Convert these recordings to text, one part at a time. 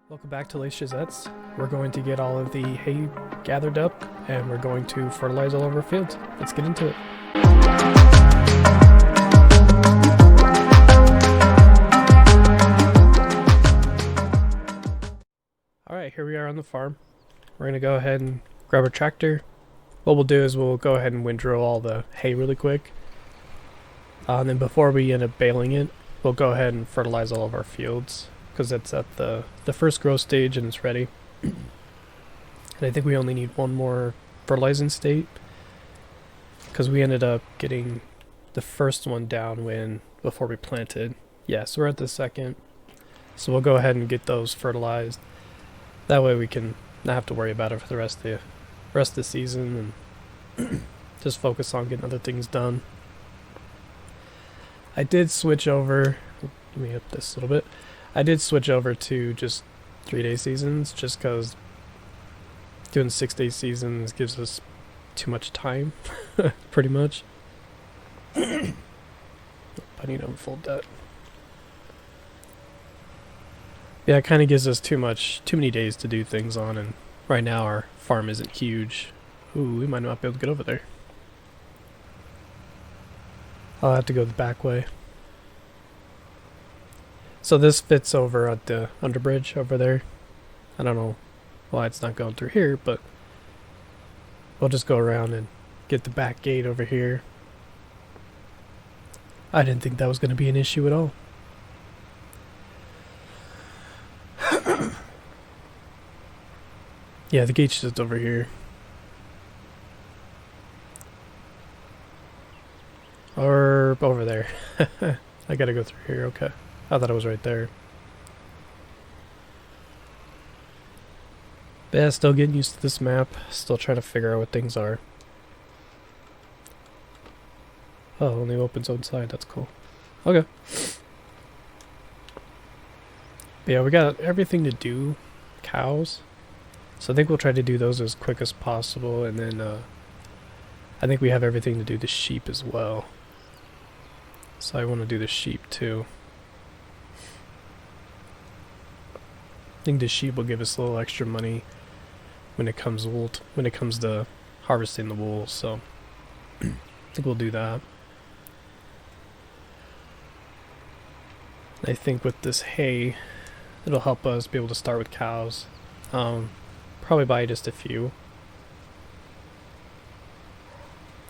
Welcome back to Chazets. We're going to get all of the hay gathered up and we're going to fertilize all of our fields. Let's get into it. Alright, here we are on the farm. We're going to go ahead and grab our tractor. What we'll do is we'll go ahead and windrow all the hay really quick. And then before we end up baling it, we'll go ahead and fertilize all of our fields, because it's at the first growth stage and it's ready. And I think we only need one more fertilizing state, because we ended up getting the first one down before we planted. Yeah, so we're at the second. So we'll go ahead and get those fertilized. That way we can not have to worry about it for the rest of the season and just focus on getting other things done. I did switch over. Let me up this a little bit. I did switch over to just 3-day seasons just because doing 6-day seasons gives us too much time, pretty much. I need to unfold that. Yeah, it kind of gives us too many days to do things on, and right now our farm isn't huge. Ooh, we might not be able to get over there. I'll have to go the back way. So this fits over at the underbridge over there. I don't know why it's not going through here, but we'll just go around and get the back gate over here. I didn't think that was going to be an issue at all. Yeah, the gate's just over here. Or over there. I gotta go through here, okay. I thought it was right there. But yeah, still getting used to this map. Still trying to figure out what things are. Oh, only opens outside. That's cool. Okay. But yeah, we got everything to do. Cows. So I think we'll try to do those as quick as possible. And then I think we have everything to do the sheep as well. So I want to do the sheep too. I think the sheep will give us a little extra money when it comes to harvesting the wool, so I think we'll do that. I think with this hay, it'll help us be able to start with cows. Probably buy just a few,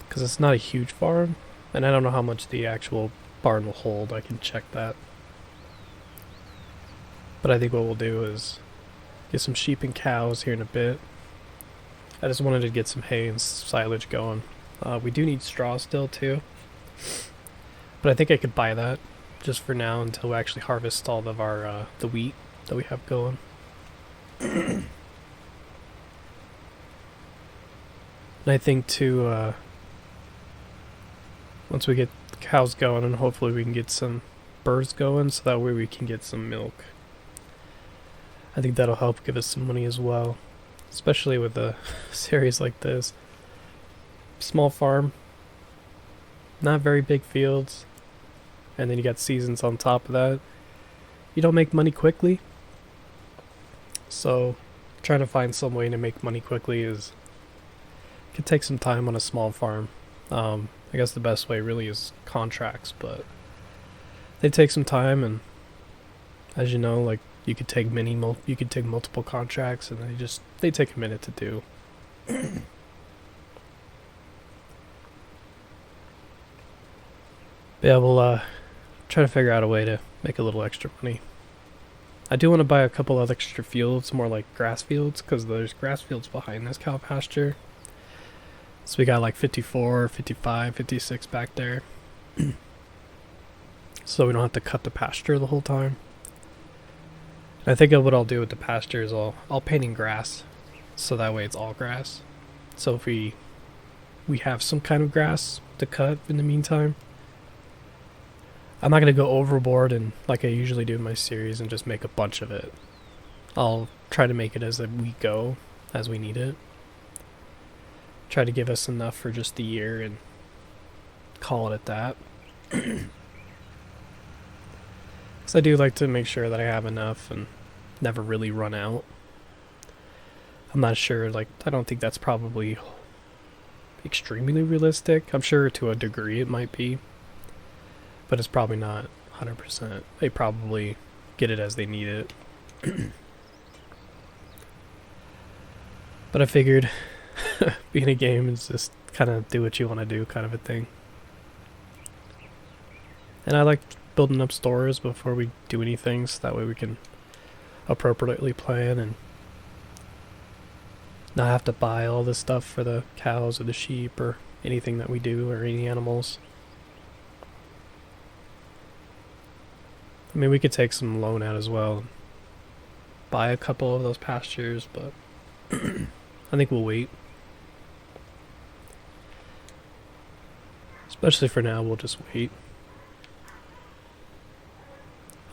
because it's not a huge farm, and I don't know how much the actual barn will hold. I can check that. But I think what we'll do is get some sheep and cows here in a bit. I just wanted to get some hay and silage going. We do need straw still too, but I think I could buy that just for now until we actually harvest all of our the wheat that we have going. And I think too, once we get the cows going, and hopefully we can get some birds going, so that way we can get some milk. I think that'll help give us some money as well, especially with a series like this. Small farm, not very big fields, and then you got seasons on top of that. You don't make money quickly, so trying to find some way to make money quickly could take some time on a small farm. I guess the best way really is contracts, but they take some time, and as you know, like, you could take multiple contracts, and they take a minute to do. But yeah, we'll try to figure out a way to make a little extra money. I do want to buy a couple of extra fields, more like grass fields, because there's grass fields behind this cow pasture. So we got like 54, 55, 56 back there. So we don't have to cut the pasture the whole time. I think what I'll do with the pasture is I'll paint in grass, so that way it's all grass. So if we have some kind of grass to cut in the meantime, I'm not going to go overboard and like I usually do in my series and just make a bunch of it. I'll try to make it as we go, as we need it. Try to give us enough for just the year and call it at that. Because I do like to make sure that I have enough, and never really run out. I'm not sure, like, I don't think that's probably extremely realistic. I'm sure to a degree it might be, but it's probably not 100%. They probably get it as they need it. But I figured being a game is just kind of do what you want to do kind of a thing. And I like building up stores before we do anything, so that way we can appropriately plan and not have to buy all this stuff for the cows or the sheep or anything that we do or any animals. I mean, we could take some loan out as well, buy a couple of those pastures, but I think we'll wait. Especially for now, we'll just wait.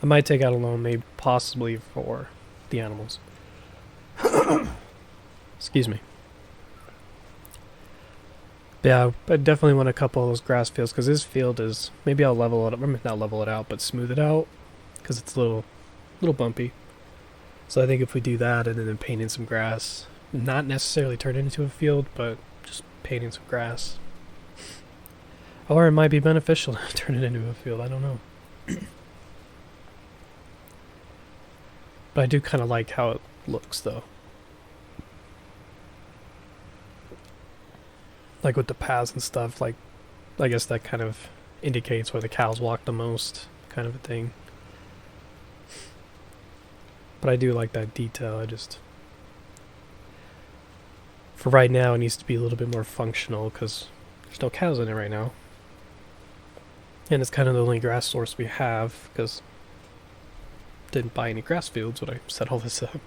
I might take out a loan, maybe possibly for the animals. Excuse me. Yeah, I definitely want a couple of those grass fields, because this field is, maybe I'll level it up, not level it out, but smooth it out, because it's a little bumpy. So I think if we do that and then paint in some grass, not necessarily turn it into a field, but just paint in some grass. Or it might be beneficial to turn it into a field, I don't know. But I do kind of like how it looks, though. Like with the paths and stuff, like, I guess that kind of indicates where the cows walk the most, kind of a thing. But I do like that detail. I just, for right now, it needs to be a little bit more functional, because there's no cows in it right now. And it's kind of the only grass source we have, because didn't buy any grass fields when I set all this up.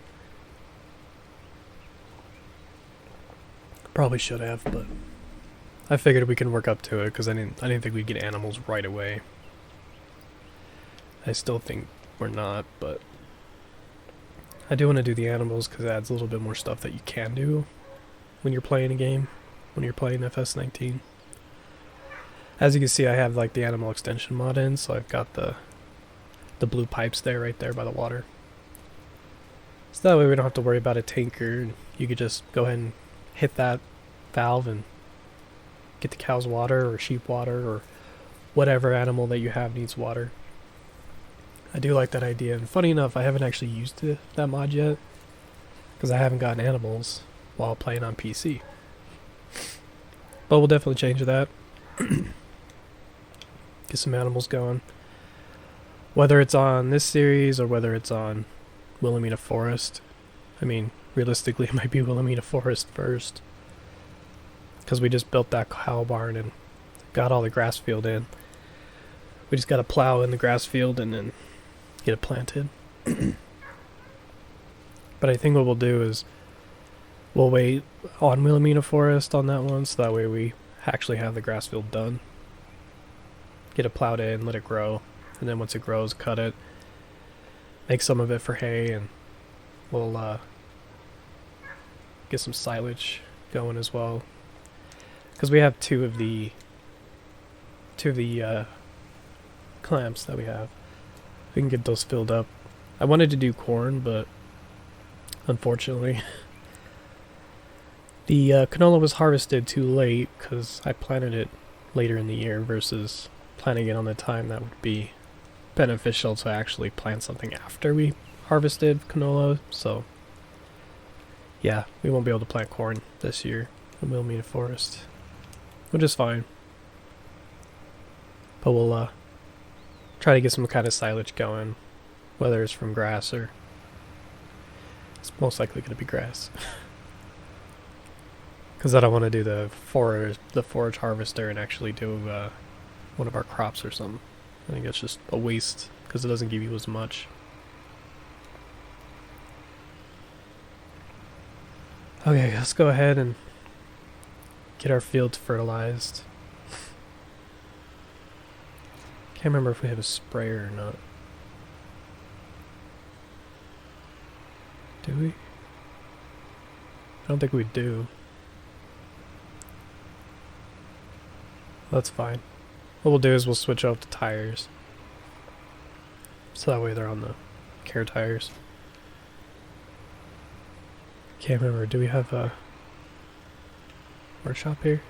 Probably should have, but I figured we can work up to it, because I didn't think we'd get animals right away. I still think we're not, but I do want to do the animals because it adds a little bit more stuff that you can do when you're playing a game, when you're playing FS19. As you can see, I have like the animal extension mod in, so I've got the blue pipes there, right there by the water. So that way we don't have to worry about a tanker, and you could just go ahead and hit that valve and get the cows water or sheep water or whatever animal that you have needs water. I do like that idea, and funny enough, I haven't actually used that mod yet because I haven't gotten animals while playing on PC. But we'll definitely change that. Get some animals going. Whether it's on this series or whether it's on Wilhelmina Forest. I mean, realistically, it might be Wilhelmina Forest first, because we just built that cow barn and got all the grass field in. We just got to plow in the grass field and then get it planted. But I think what we'll do is we'll wait on Wilhelmina Forest on that one, so that way we actually have the grass field done. Get it plowed in, let it grow, and then once it grows, cut it, make some of it for hay, and we'll get some silage going as well. Because we have two of the clamps that we have. We can get those filled up. I wanted to do corn, but unfortunately the canola was harvested too late because I planted it later in the year versus planting it on the time that would be beneficial to actually plant something after we harvested canola. So yeah, we won't be able to plant corn this year in Wilhelmina Forest, which is fine. But we'll try to get some kind of silage going, whether it's from grass or it's most likely going to be grass. Because I don't want to do the forage harvester and actually do one of our crops or something. I think it's just a waste because it doesn't give you as much. Okay, let's go ahead and get our fields fertilized. Can't remember if we have a sprayer or not. Do we? I don't think we do. That's fine. What we'll do is we'll switch out the tires. So that way they're on the care tires. Can't remember. Do we have a workshop here?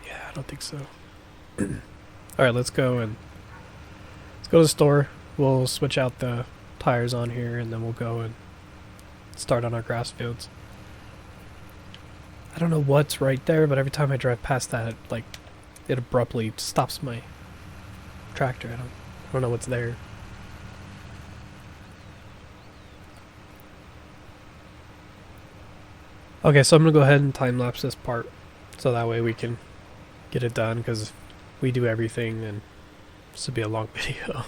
Yeah, I don't think so. Alright, let's go to the store. We'll switch out the tires on here and then we'll go and start on our grass fields. I don't know what's right there, but every time I drive past that, like, it abruptly stops my tractor. I don't know what's there. Okay, so I'm gonna go ahead and time lapse this part so that way we can get it done, because we do everything and this will be a long video.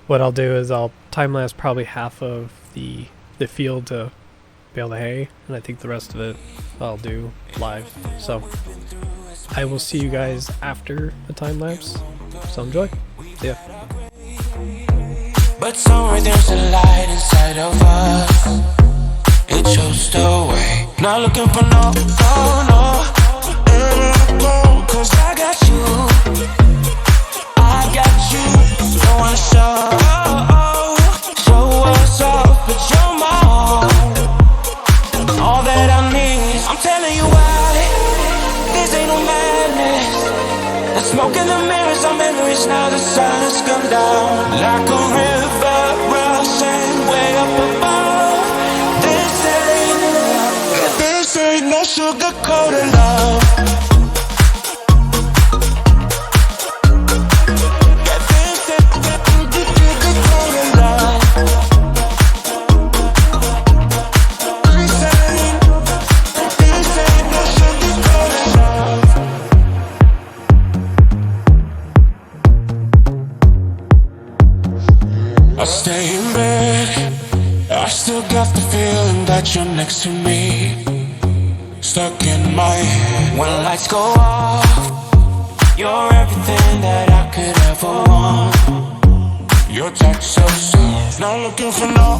What I'll do is I'll time lapse probably half of the field to bale the hay, and I think the rest of it I'll do live. So I will see you guys after the time lapse. So enjoy. See ya. But somewhere there's a light inside of us. It shows the way. Not looking for no, cause I got you. I got you. Don't wanna show us off, but you're my all that I need. I'm telling you why. This ain't no madness. The smoke in the mirrors are memories. Now the sun has come down like a river rushing way up above. This ain't no sugar-coated love. I stay in bed, I still got the feeling that you're next to me, stuck in my head. When lights go off, you're everything that I could ever want. Your touch so soft, not looking for no,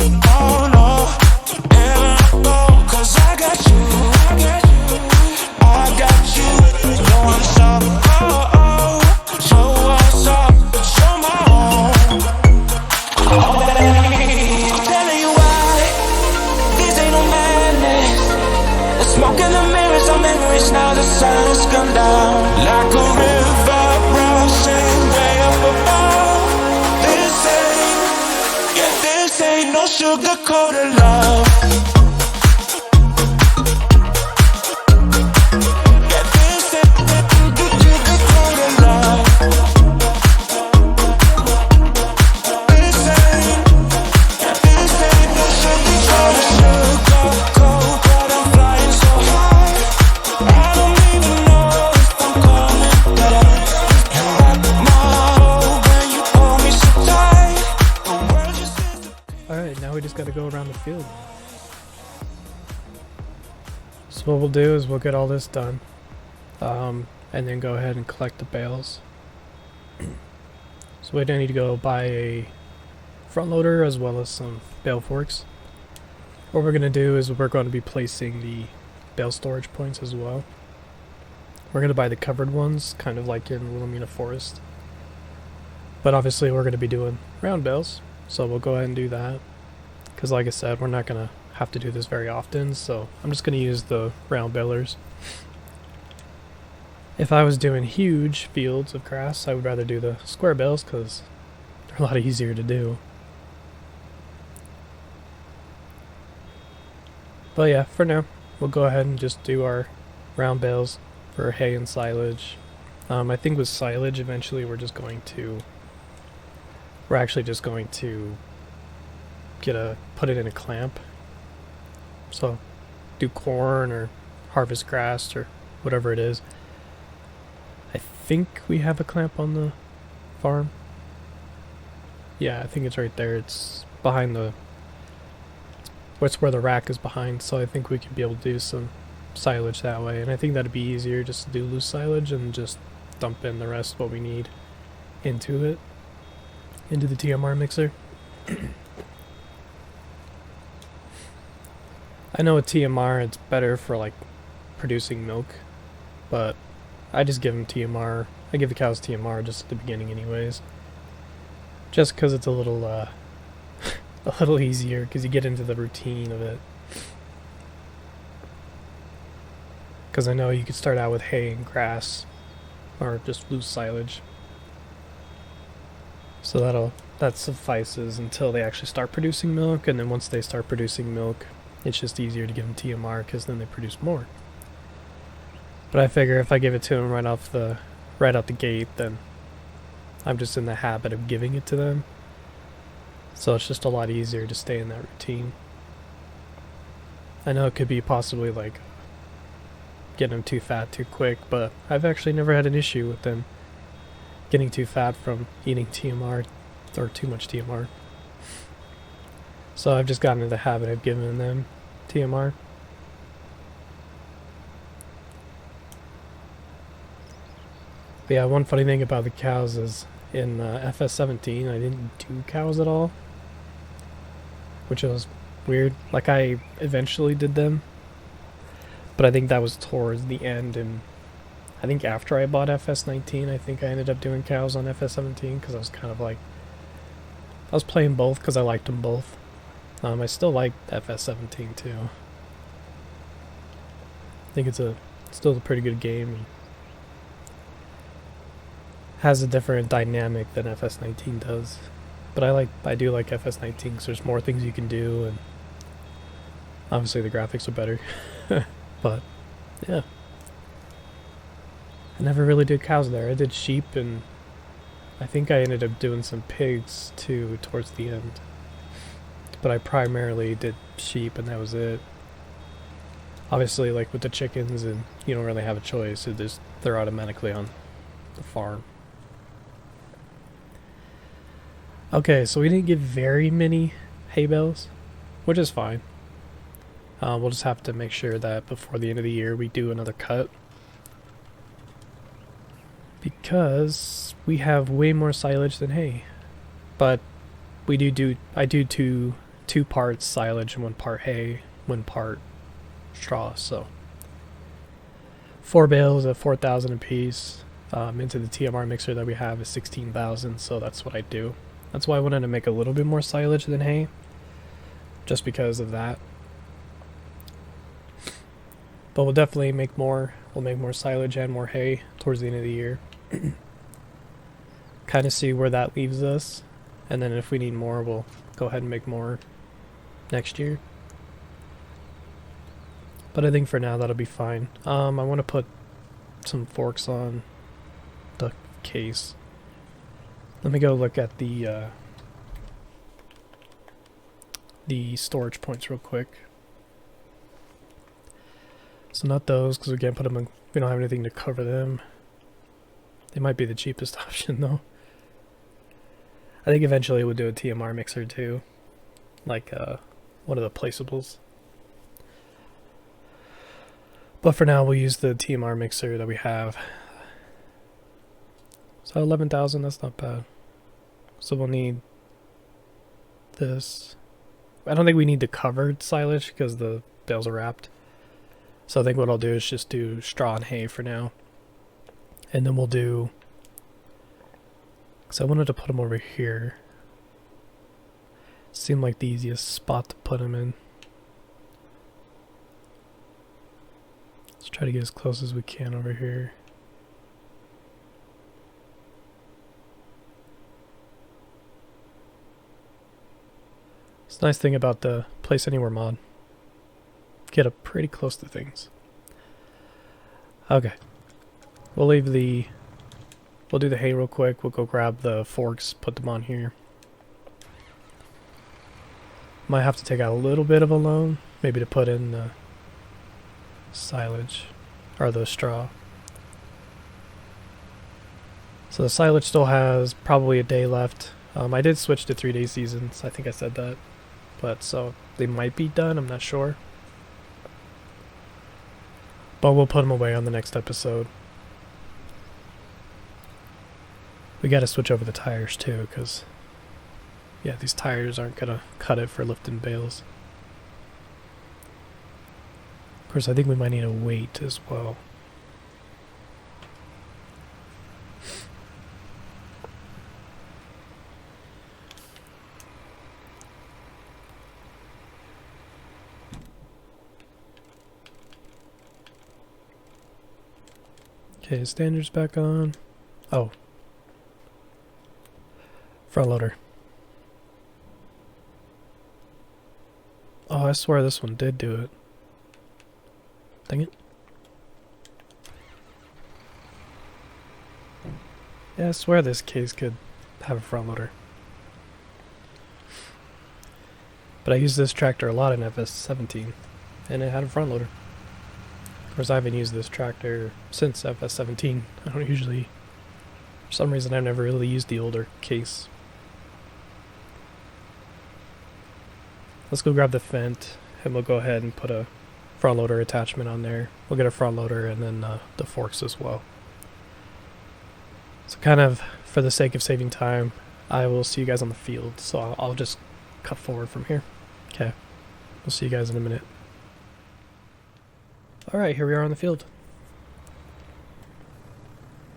never go, cause I got you, I got you. Don't wanna stop, show us up, but you're my own. I'm telling you why. This ain't no madness. The smoke in the mirrors are memories. Now the sun has come down like a river rushing way up above. This ain't no sugar-coated love. Gotta go around the field. So what we'll do is we'll get all this done, and then go ahead and collect the bales. So we need to go buy a front loader as well as some bale forks. What we're gonna do is we're going to be placing the bale storage points as well. We're gonna buy the covered ones, kind of like in Wilhelmina Forest. But obviously we're gonna be doing round bales, so we'll go ahead and do that. Because like I said, we're not going to have to do this very often, so I'm just going to use the round balers. If I was doing huge fields of grass, I would rather do the square bales because they're a lot easier to do. But yeah, for now, we'll go ahead and just do our round bales for hay and silage. I think with silage, eventually we're actually just going to put it in a clamp. So do corn or harvest grass or whatever it is. I think we have a clamp on the farm. Yeah, I think it's right there. It's behind it's where the rack is behind, so I think we could be able to do some silage that way. And I think that'd be easier just to do loose silage and just dump in the rest of what we need into the TMR mixer. I know with TMR it's better for like producing milk, but I just give them TMR I give the cows TMR just at the beginning anyways. Just because it's a little, a little easier, because you get into the routine of it. Because I know you could start out with hay and grass, or just loose silage. So that suffices until they actually start producing milk, and then once they start producing milk, it's just easier to give them TMR because then they produce more. But I figure if I give it to them right out the gate, then I'm just in the habit of giving it to them. So it's just a lot easier to stay in that routine. I know it could be possibly like getting them too fat too quick, but I've actually never had an issue with them getting too fat from eating TMR or too much TMR. So I've just gotten into the habit of giving them TMR. But yeah, one funny thing about the cows is in FS17 I didn't do cows at all, which was weird. Like I eventually did them, but I think that was towards the end, and I think after I bought FS19 I think I ended up doing cows on FS17 because I was kind of like, I was playing both because I liked them both. I still like FS17 too. I think it's still a pretty good game. Has a different dynamic than FS19 does, but I do like FS19 because there's more things you can do, and obviously the graphics are better. But yeah, I never really did cows there. I did sheep, and I think I ended up doing some pigs too towards the end, but I primarily did sheep, and that was it. Obviously, like with the chickens, and you don't really have a choice. They're automatically on the farm. Okay, so we didn't get very many hay bales, which is fine. We'll just have to make sure that before the end of the year we do another cut, because we have way more silage than hay. But I do two parts silage and 1 part hay, 1 part straw. So 4 bales at 4,000 apiece. Into the TMR mixer that we have is 16,000, so that's what I do. That's why I wanted to make a little bit more silage than hay, just because of that. But we'll definitely make more. We'll make more silage and more hay towards the end of the year. Kind of see where that leaves us, and then if we need more, we'll go ahead and make more next year. But I think for now that'll be fine. I want to put some forks on the case. Let me go look at the storage points real quick. So not those, because we can't put them in, we don't have anything to cover them. They might be the cheapest option though. I think eventually we'll do a TMR mixer too, like one of the placeables. But for now we'll use the TMR mixer that we have. So 11,000, that's not bad. So we'll need this. I don't think we need the covered silage because the bales are wrapped. So I think what I'll do is just do straw and hay for now. And then we'll do, because I wanted to put them over here. Seemed like the easiest spot to put them in. Let's try to get as close as we can over here. It's the nice thing about the Place Anywhere mod. Get up pretty close to things. Okay. We'll do the hay real quick. We'll go grab the forks, put them on here. Might have to take out a little bit of a loan, maybe to put in the silage, or the straw. So the silage still has probably a day left. I did switch to 3-day seasons, I think I said that. But so they might be done, I'm not sure. But we'll put them away on the next episode. We gotta switch over the tires too, because yeah, these tires aren't gonna cut it for lifting bales. Of course, I think we might need a weight as well. Okay, standards back on. Oh. Front loader. Oh, I swear this one did do it. Dang it. Yeah, I swear this case could have a front loader. But I used this tractor a lot in FS17, and it had a front loader. Of course, I haven't used this tractor since FS17. I don't usually... For some reason, I've never really used the older case. Let's go grab the Fendt, and we'll go ahead and put a front loader attachment on there. We'll get a front loader and then the forks as well. So kind of, for the sake of saving time, I will see you guys on the field. So I'll just cut forward from here. Okay, we'll see you guys in a minute. Alright, here we are on the field.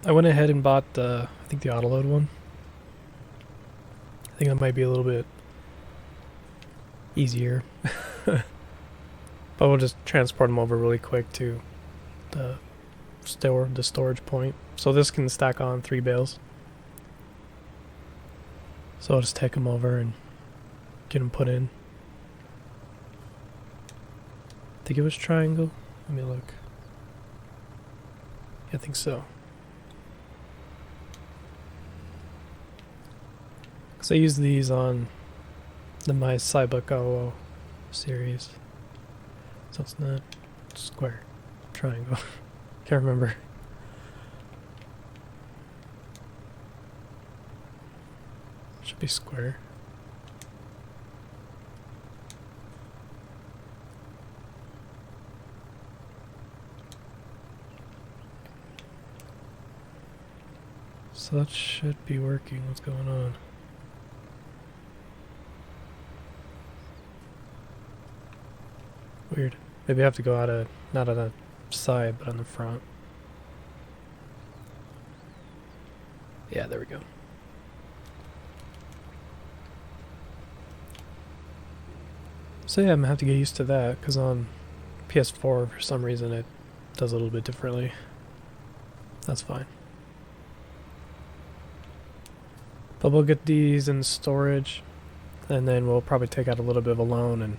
I went ahead and bought I think the autoload one. I think that might be a little bit easier. But we'll just transport them over really quick to the storage point. So this can stack on 3 bales. So I'll just take them over and get them put in. I think it was triangle. Let me look. Yeah, I think so. Because I use these on my Saibakawa series. So it's not square, triangle. Can't remember. Should be square. So that should be working. What's going on? Weird. Maybe I have to go out of, not on the side, but on the front. Yeah, there we go. So yeah, I'm gonna have to get used to that, because on PS4, for some reason, it does a little bit differently. That's fine. But we'll get these in storage, and then we'll probably take out a little bit of a loan, and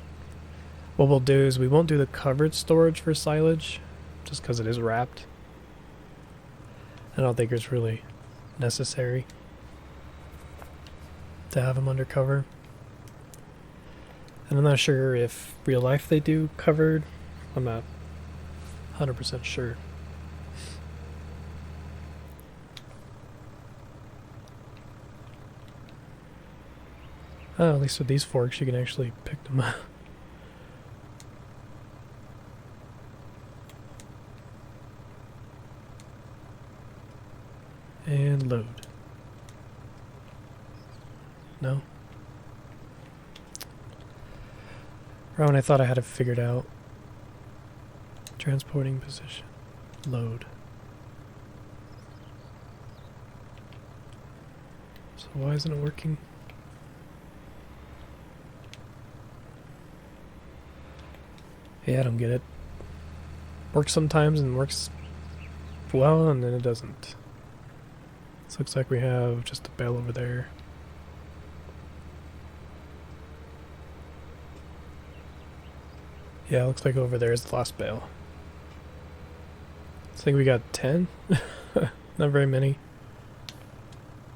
what we'll do is we won't do the covered storage for silage, just because it is wrapped. I don't think it's really necessary to have them under cover. And I'm not sure if real life they do covered. I'm not 100% sure. Oh, at least with these forks you can actually pick them up. And load. No? Right when I thought I had it figured out. Transporting position. Load. So why isn't it working? Yeah, I don't get it. Works sometimes and works well, and then it doesn't. This looks like we have just a bale over there. Yeah, it looks like over there is the last bale. I think we got 10. Not very many.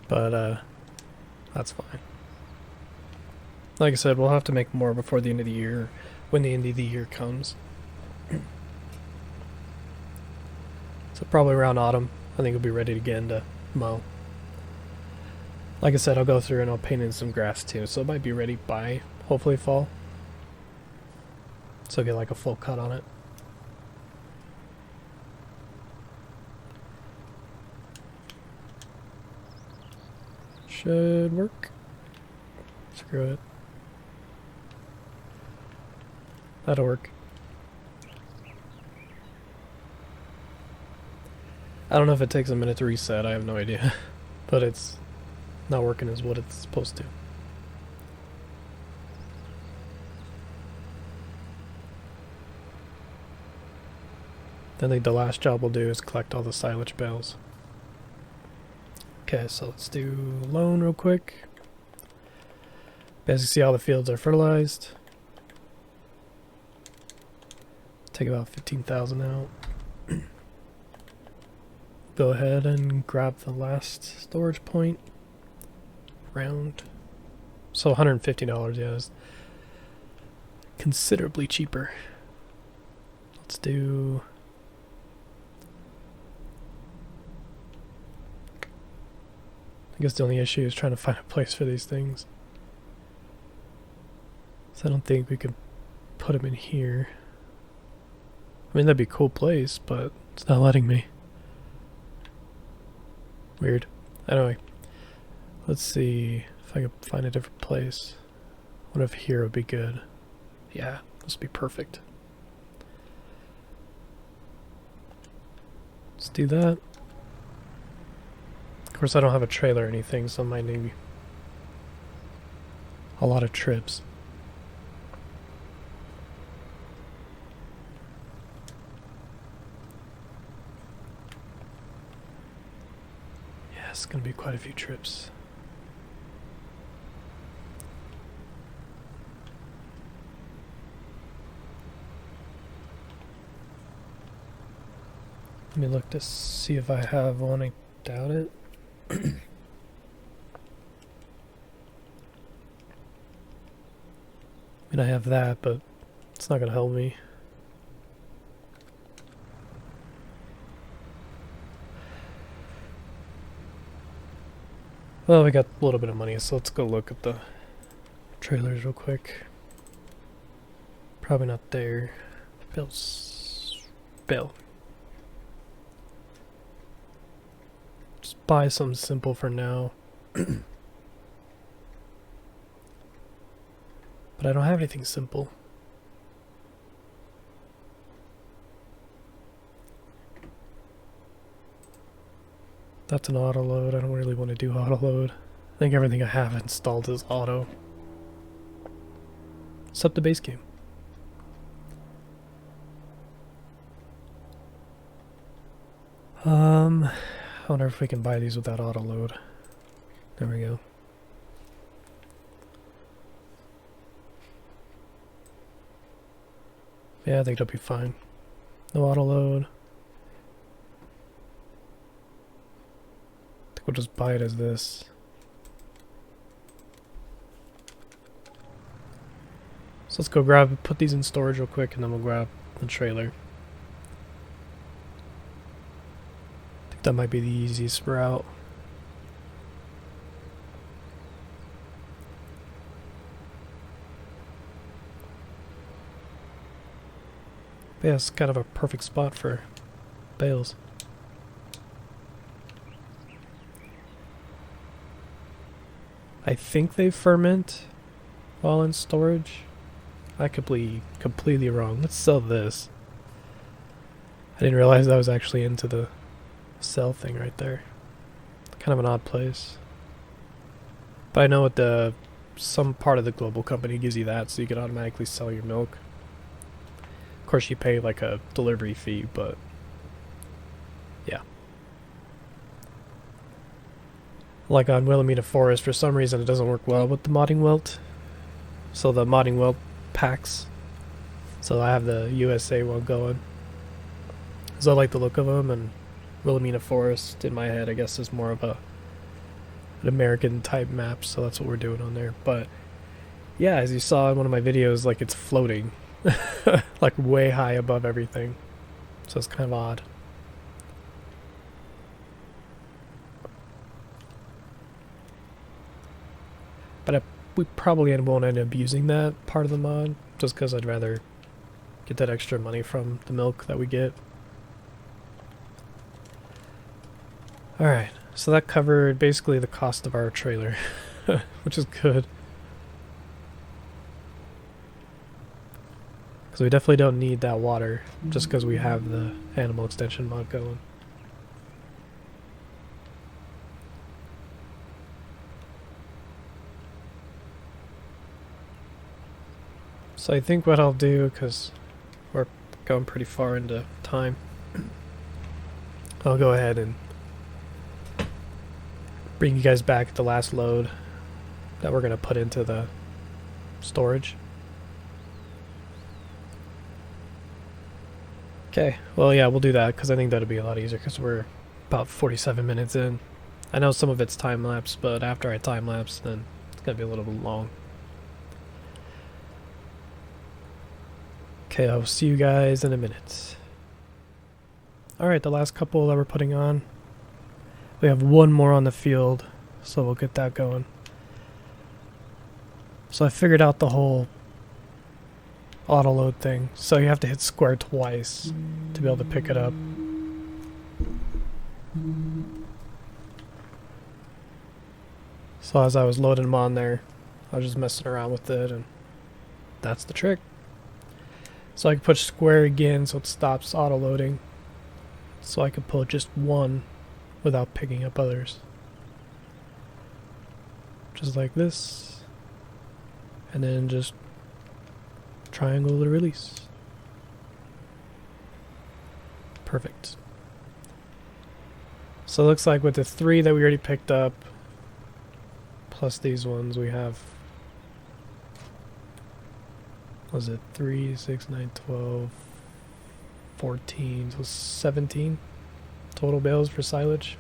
But, that's fine. Like I said, we'll have to make more before the end of the year, when the end of the year comes. So probably around autumn, I think we'll be ready again to mow. Like I said, I'll go through and I'll paint in some grass too, so it might be ready by, hopefully, fall. So get like a full cut on it. Should work. Screw it. That'll work. I don't know if it takes a minute to reset, I have no idea. But it's not working as what it's supposed to. Then the last job we'll do is collect all the silage bales. Okay, so let's do loan real quick. Basically see all the fields are fertilized. Take about 15,000 out. Go ahead and grab the last storage point. Round. So $150, yeah, is considerably cheaper. Let's do... I guess the only issue is trying to find a place for these things. So I don't think we could put them in here. I mean, that'd be a cool place, but it's not letting me. Weird. Anyway, let's see if I could find a different place. What if here would be good? Yeah, this would be perfect. Let's do that. Of course, I don't have a trailer or anything, so I might need a lot of trips. Yeah, it's gonna be quite a few trips. Let me look to see if I have one. I doubt it. I mean, I have that, but it's not gonna help me. Well, we got a little bit of money, so let's go look at the trailers real quick. Probably not there. Bale. Just buy something simple for now. But I don't have anything simple. That's an auto load. I don't really want to do auto load. I think everything I have installed is auto. Except the base game. I wonder if we can buy these without auto load. There we go. Yeah, I think that'll be fine. No auto load. I think we'll just buy it as this. So let's go put these in storage real quick, and then we'll grab the trailer. I think that might be the easiest route. But yeah, it's kind of a perfect spot for bales. I think they ferment while in storage. I could be completely wrong. Let's sell this. I didn't realize that was actually into the sell thing right there. Kind of an odd place. But I know what some part of the global company gives you that, so you can automatically sell your milk. Of course, you pay like a delivery fee, but yeah. Like on Wilhelmina Forest, for some reason it doesn't work well with the modding welt. So the modding welt packs. So I have the USA one going. So I like the look of them, and Wilhelmina Forest in my head I guess is more of an American type map, so that's what we're doing on there. But yeah, as you saw in one of my videos, like it's floating. Like way high above everything. So it's kind of odd. But we probably won't end up using that part of the mod, just because I'd rather get that extra money from the milk that we get. Alright, so that covered basically the cost of our trailer, which is good. Because we definitely don't need that water, just because we have the animal extension mod going. So I think what I'll do, because we're going pretty far into time, I'll go ahead and bring you guys back at the last load that we're going to put into the storage. Okay, well, yeah, we'll do that because I think that'll be a lot easier because we're about 47 minutes in. I know some of it's time-lapse, but after I time-lapse, then it's going to be a little bit long. Okay, I'll see you guys in a minute. Alright, the last couple that we're putting on. We have one more on the field, so we'll get that going. So I figured out the whole auto load thing. So you have to hit square twice to be able to pick it up. So as I was loading them on there, I was just messing around with it, and that's the trick. So I can push square again so it stops auto loading. So I can pull just one without picking up others. Just like this. And then just triangle to release. Perfect. So it looks like with the 3 that we already picked up, plus these ones, we have, what was it 3, 6, 9, 12, 14, so 17 total bales for silage.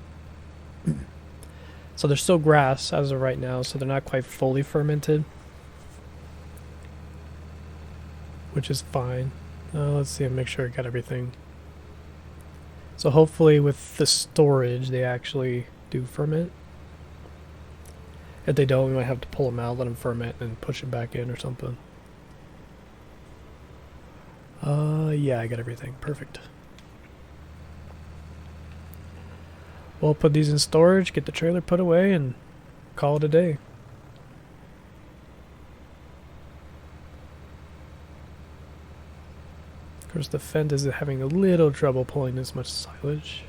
So they're still grass as of right now, so they're not quite fully fermented, which is fine. Let's see and make sure I got everything. So hopefully with the storage they actually do ferment. If they don't, we might have to pull them out, let them ferment, and push them back in or something. Yeah, I got everything. Perfect. We'll put these in storage, get the trailer put away, and call it a day. Of course, the Fendt is having a little trouble pulling this much silage,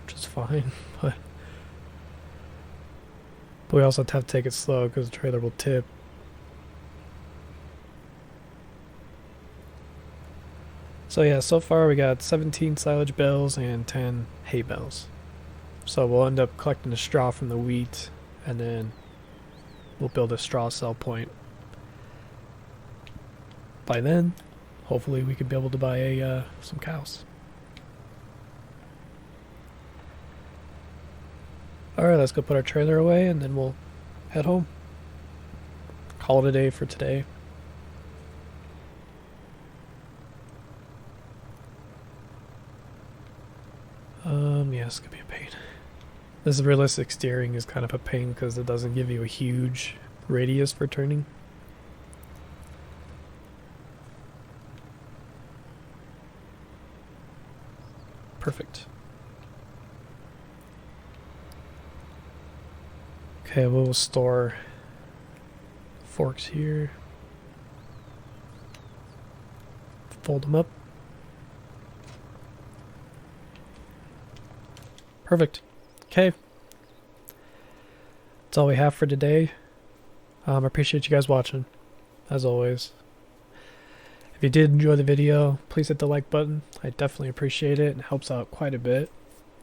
which is fine, but we also have to take it slow because the trailer will tip. So yeah, so far we got 17 silage bales and 10 hay bales. So we'll end up collecting the straw from the wheat, and then we'll build a straw sell point. By then, hopefully we could be able to buy some cows. Alright, let's go put our trailer away and then we'll head home. Call it a day for today. Yeah, this could be a pain. This realistic steering is kind of a pain because it doesn't give you a huge radius for turning. Perfect. Okay, we'll store forks here. Fold them up. Perfect. Okay. That's all we have for today. I appreciate you guys watching, as always. If you did enjoy the video, please hit the like button. I definitely appreciate it. It helps out quite a bit.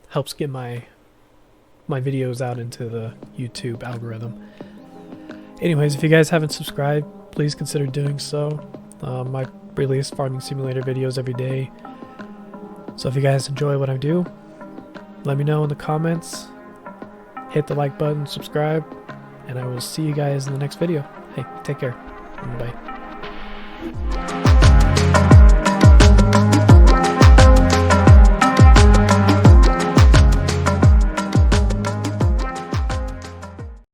Helps get my videos out into the YouTube algorithm. Anyways, if you guys haven't subscribed, please consider doing so. I release farming simulator videos every day. So if you guys enjoy what I do, let me know in the comments. Hit the like button, subscribe, and I will see you guys in the next video. Hey, take care. Bye.